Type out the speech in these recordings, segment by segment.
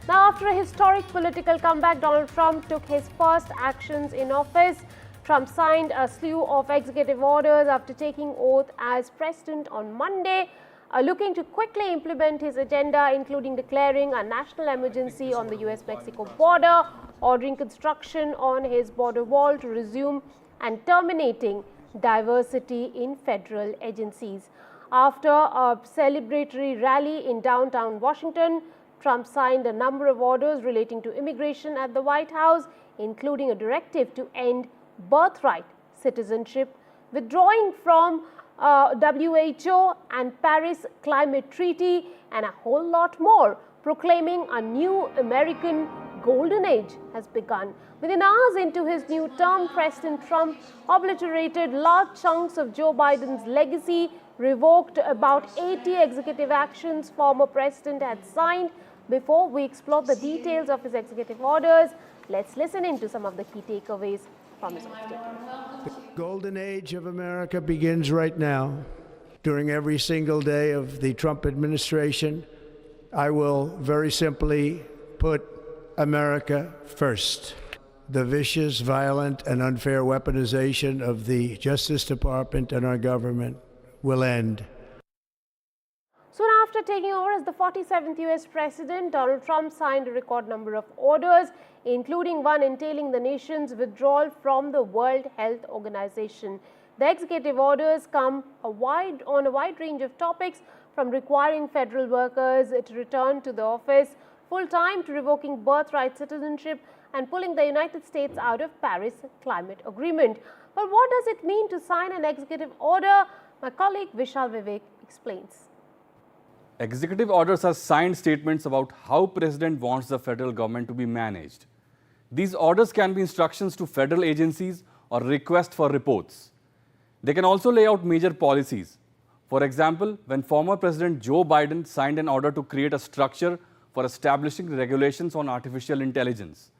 Now, after a historic political comeback, Donald Trump took his first actions in office. Trump signed a slew of executive orders after taking oath as president on Monday, looking to quickly implement his agenda, including declaring a national emergency on the US-Mexico border, ordering construction on his border wall to resume, and terminating diversity in federal agencies. After a celebratory rally in downtown Washington, Trump signed a number of orders relating to immigration at the White House, including a directive to end birthright citizenship, withdrawing from WHO and Paris Climate Treaty, and a whole lot more, proclaiming a new American golden age has begun. Within hours into his new term, President Trump obliterated large chunks of Joe Biden's legacy, revoked about 80 executive actions former president had signed. Before we explore the details of his executive orders, let's listen into some of the key takeaways from his oath statement. The golden age of America begins right now. During every single day of the Trump administration, I will very simply put America first. The vicious, violent, and unfair weaponization of the Justice Department and our government will end. Soon after taking over as the 47th US President, Donald Trump signed a record number of orders, including one entailing the nation's withdrawal from the World Health Organization. The executive orders come on a wide range of topics, from requiring federal workers to return to the office full-time to revoking birthright citizenship and pulling the United States out of Paris Climate Agreement. But what does it mean to sign an executive order? My colleague Vishal Vivek explains. Executive orders are signed statements about how President wants the federal government to be managed. These orders can be instructions to federal agencies or requests for reports. They can also lay out major policies. For example, when former President Joe Biden signed an order to create a structure for establishing regulations on artificial intelligence.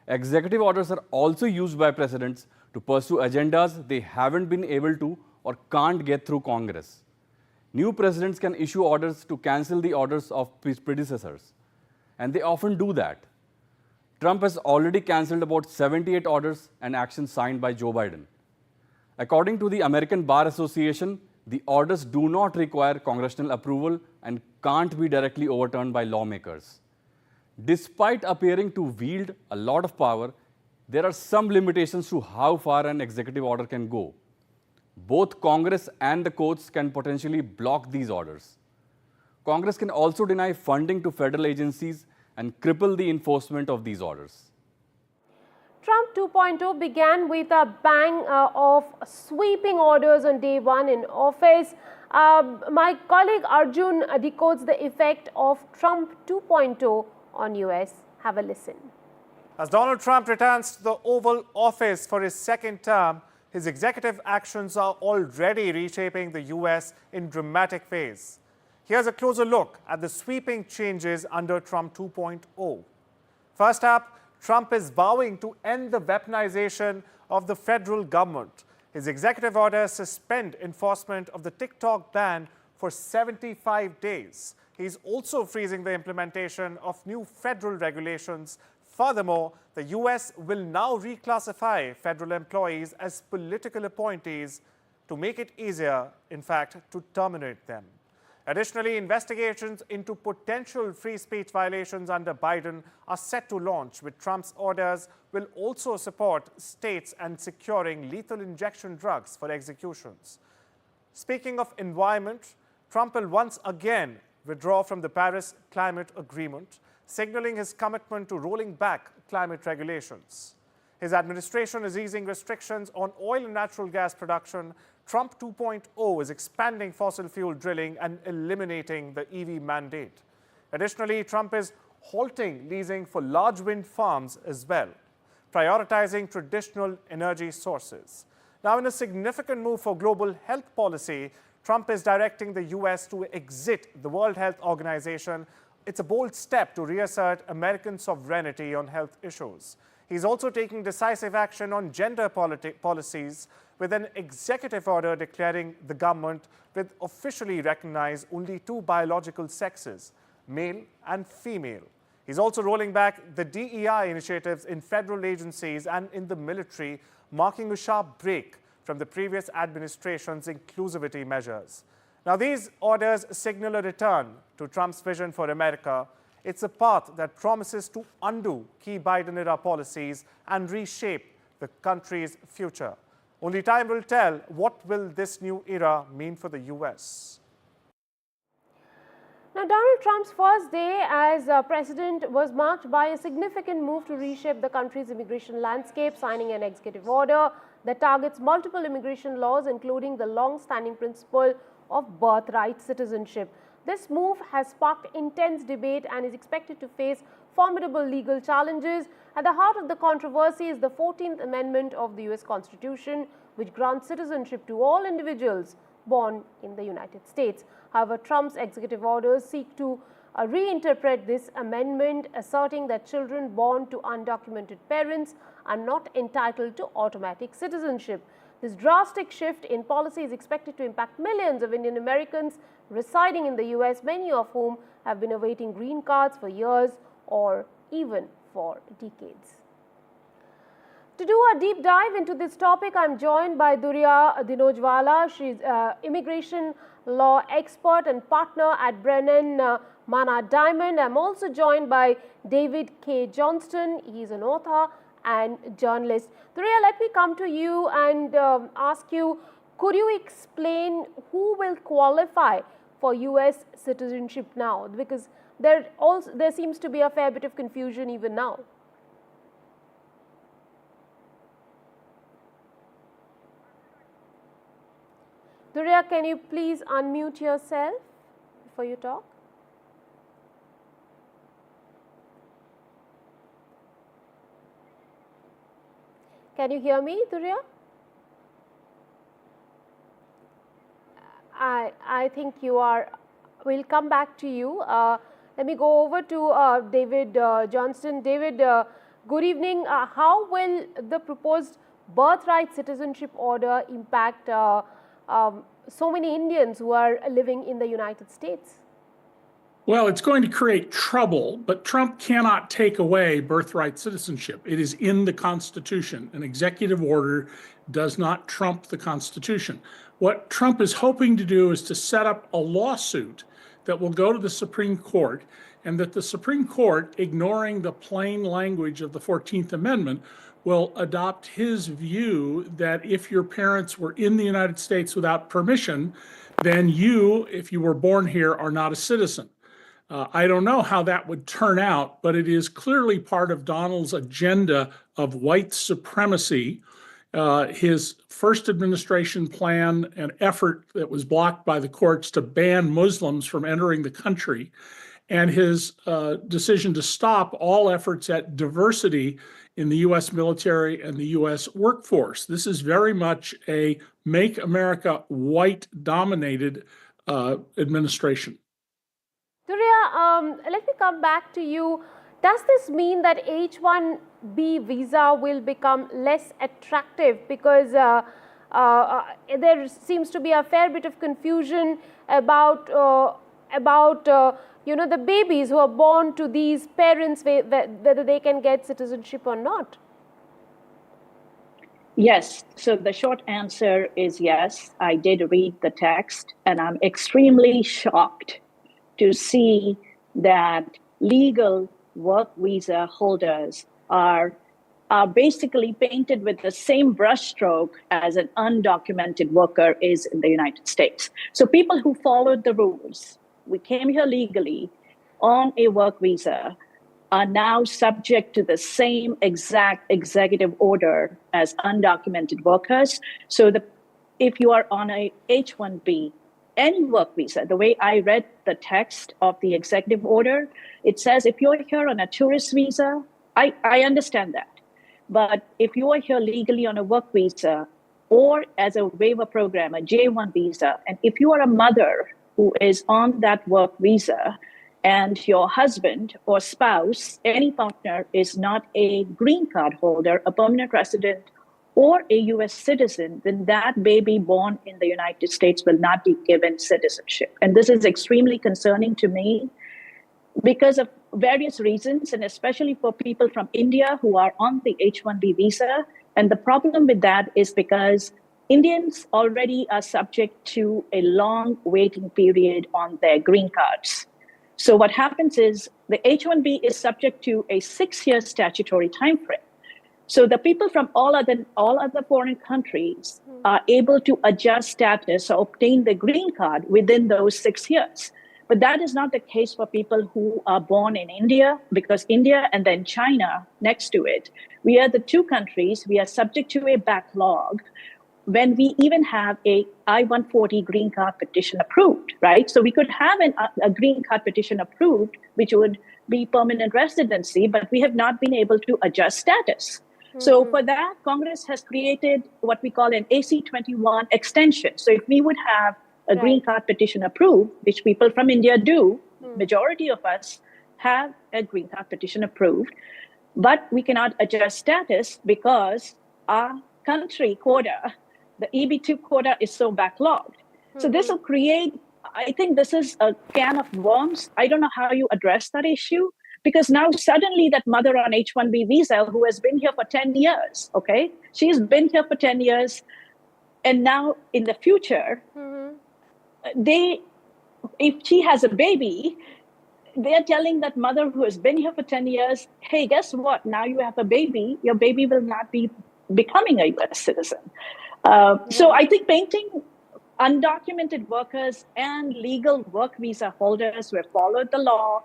Executive orders are also used by presidents to pursue agendas they haven't been able to or can't get through Congress. New presidents can issue orders to cancel the orders of predecessors, and they often do that. Trump has already cancelled about 78 orders and actions signed by Joe Biden. According to the American Bar Association, the orders do not require congressional approval and can't be directly overturned by lawmakers. Despite appearing to wield a lot of power, there are some limitations to how far an executive order can go. Both Congress and the courts can potentially block these orders. Congress can also deny funding to federal agencies and cripple the enforcement of these orders. Trump 2.0 began with a bang of sweeping orders on day one in office. My colleague Arjun decodes the effect of Trump 2.0 on US. Have a listen. As Donald Trump returns to the Oval Office for his second term, his executive actions are already reshaping the US in dramatic ways. Here's a closer look at the sweeping changes under Trump 2.0. First up, Trump is vowing to end the weaponization of the federal government. His executive orders suspend enforcement of the TikTok ban for 75 days. He's also freezing the implementation of new federal regulations. Furthermore, the US will now reclassify federal employees as political appointees to make it easier, in fact, to terminate them. Additionally, investigations into potential free speech violations under Biden are set to launch, with Trump's orders will also support states and securing lethal injection drugs for executions. Speaking of environment, Trump will once again withdraw from the Paris Climate Agreement, signaling his commitment to rolling back climate regulations. His administration is easing restrictions on oil and natural gas production. Trump 2.0 is expanding fossil fuel drilling and eliminating the EV mandate. Additionally, Trump is halting leasing for large wind farms as well, prioritizing traditional energy sources. Now, in a significant move for global health policy, Trump is directing the US to exit the World Health Organization. It's a bold step to reassert American sovereignty on health issues. He's also taking decisive action on gender policies, with an executive order declaring the government will officially recognize only two biological sexes, male and female. He's also rolling back the DEI initiatives in federal agencies and in the military, marking a sharp break from the previous administration's inclusivity measures. Now, these orders signal a return to Trump's vision for America. It's a path that promises to undo key Biden-era policies and reshape the country's future. Only time will tell what will this new era mean for the U.S. Now, Donald Trump's first day as president was marked by a significant move to reshape the country's immigration landscape, signing an executive order that targets multiple immigration laws, including the long-standing principle of birthright citizenship. This move has sparked intense debate and is expected to face formidable legal challenges. At the heart of the controversy is the 14th Amendment of the U.S. Constitution, which grants citizenship to all individuals born in the United States. However, Trump's executive orders seek to reinterpret this amendment, asserting that children born to undocumented parents are not entitled to automatic citizenship. This drastic shift in policy is expected to impact millions of Indian Americans residing in the U.S., many of whom have been awaiting green cards for years or even for decades. To do a deep dive into this topic, I am joined by Durya Dinojwala. She's an immigration law expert and partner at Brennan Mana Diamond. I'm also joined by David K. Johnston. He's an author and journalist. Durya, let me come to you and ask you, could you explain who will qualify for U.S. citizenship now? Because there seems to be a fair bit of confusion even now. Durya, can you please unmute yourself before you talk? Can you hear me, Durya? I think you are. We'll come back to you. Let me go over to David Johnston. David, good evening. How will the proposed birthright citizenship order impact so many Indians who are living in the United States? Well, it's going to create trouble, but Trump cannot take away birthright citizenship. It is in the Constitution. An executive order does not trump the Constitution. What Trump is hoping to do is to set up a lawsuit that will go to the Supreme Court, and that the Supreme Court, ignoring the plain language of the 14th Amendment, will adopt his view that if your parents were in the United States without permission, then you, if you were born here, are not a citizen. I don't know how that would turn out, but it is clearly part of Donald's agenda of white supremacy. His first administration plan, an effort that was blocked by the courts to ban Muslims from entering the country, and his decision to stop all efforts at diversity in the U.S. military and the U.S. workforce. This is very much a make America white-dominated administration. Durya, let me come back to you. Does this mean that H-1B visa will become less attractive? Because there seems to be a fair bit of confusion about the babies who are born to these parents, whether they can get citizenship or not. Yes. So the short answer is yes. I did read the text, and I'm extremely shocked to see that legal work visa holders are basically painted with the same brushstroke as an undocumented worker is in the United States. So people who followed the rules, we came here legally on a work visa, are now subject to the same exact executive order as undocumented workers. So if you are on a H-1B, any work visa, the way I read the text of the executive order, it says if you're here on a tourist visa, I understand that. But if you are here legally on a work visa or as a waiver program, a J-1 visa, and if you are a mother who is on that work visa and your husband or spouse, any partner, is not a green card holder, a permanent resident, or a U.S. citizen, then that baby born in the United States will not be given citizenship. And this is extremely concerning to me. because of various reasons, and especially for people from India who are on the H-1B visa. And the problem with that is because Indians already are subject to a long waiting period on their green cards. So what happens is the H-1B is subject to a 6-year statutory timeframe. So the people from all other foreign countries are able to adjust status or obtain the green card within those 6 years. But that is not the case for people who are born in India, because India and then China next to it, we are the two countries, we are subject to a backlog when we even have a I-140 green card petition approved, right? So we could have a green card petition approved, which would be permanent residency, but we have not been able to adjust status. So for that, Congress has created what we call an AC-21 extension. So if we would have a green card petition approved, which people from India do, majority of us have a green card petition approved, but we cannot adjust status because our country quota, the EB2 quota, is so backlogged. So this will create, I think this is a can of worms. I don't know how you address that issue, because now suddenly that mother on H-1B visa who has been here for 10 years, okay? She's been here for 10 years, and now in the future, if she has a baby, they're telling that mother who has been here for 10 years, hey, guess what? Now you have a baby, your baby will not be becoming a US citizen. So I think painting undocumented workers and legal work visa holders who have followed the law,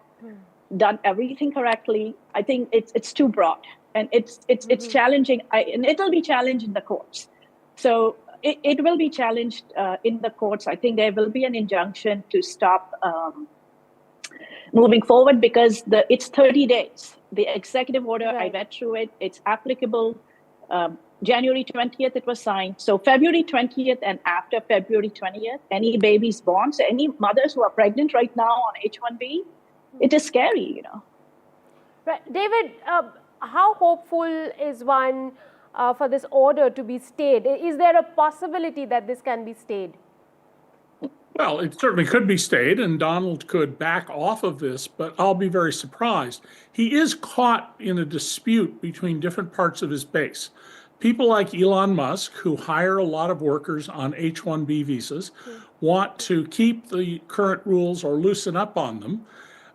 done everything correctly, I think it's too broad, and it's challenging, and it'll be challenged in the courts. So it will be challenged in the courts. I think there will be an injunction to stop moving forward, because it's 30 days. The executive order, I read through it, it's applicable. January 20th, it was signed. So February 20th and after February 20th, any babies born, so any mothers who are pregnant right now on H-1B, it is scary, you know. Right. David, how hopeful is one for this order to be stayed? Is there a possibility that this can be stayed? Well, it certainly could be stayed, and Donald could back off of this, but I'll be very surprised. He is caught in a dispute between different parts of his base. People like Elon Musk, who hire a lot of workers on H-1B visas, want to keep the current rules or loosen up on them.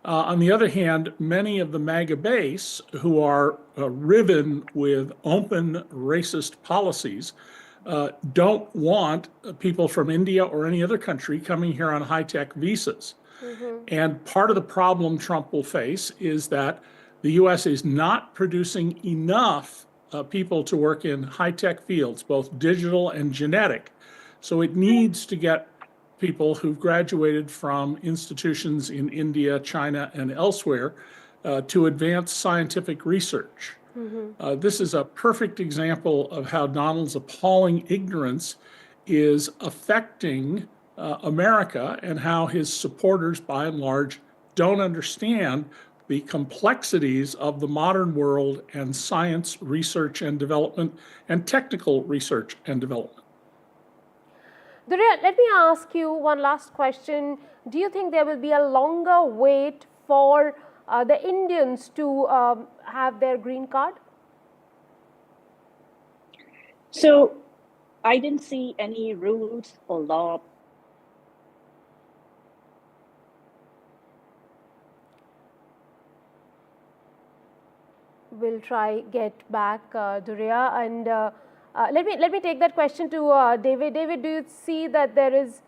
On the other hand, many of the MAGA base, who are riven with open racist policies, don't want people from India or any other country coming here on high-tech visas. And part of the problem Trump will face is that the U.S. is not producing enough people to work in high-tech fields, both digital and genetic. So it needs to get people who've graduated from institutions in India, China, and elsewhere to advance scientific research. This is a perfect example of how Donald's appalling ignorance is affecting America, and how his supporters, by and large, don't understand the complexities of the modern world and science research and development and technical research and development. Durya, let me ask you one last question. Do you think there will be a longer wait for the Indians to have their green card? So I didn't see any rules or law. We'll try get back Durya, and let me take that question to David. David, do you see that there is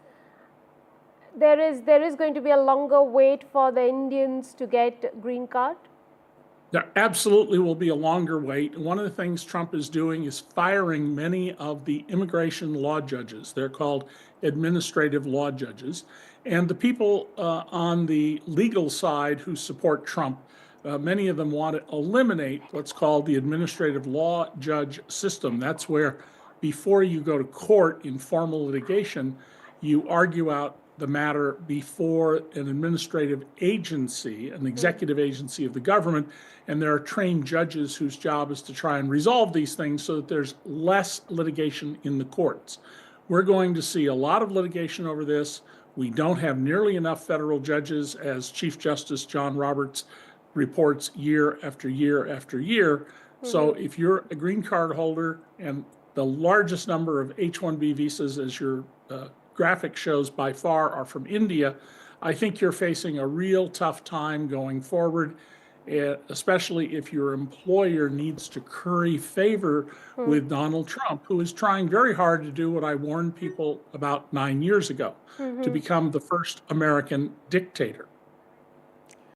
going to be a longer wait for the Indians to get green card? There absolutely will be a longer wait. One of the things Trump is doing is firing many of the immigration law judges. They're called administrative law judges. And the people on the legal side who support Trump, many of them want to eliminate what's called the administrative law judge system. That's where, before you go to court in formal litigation, you argue out the matter before an administrative agency, an executive agency of the government, and there are trained judges whose job is to try and resolve these things so that there's less litigation in the courts. We're going to see a lot of litigation over this. We don't have nearly enough federal judges, as Chief Justice John Roberts reports year after year after year. So if you're a green card holder and the largest number of H-1B visas, as your graphic shows by far, are from India, I think you're facing a real tough time going forward, especially if your employer needs to curry favor with Donald Trump, who is trying very hard to do what I warned people about 9 years ago, to become the first American dictator.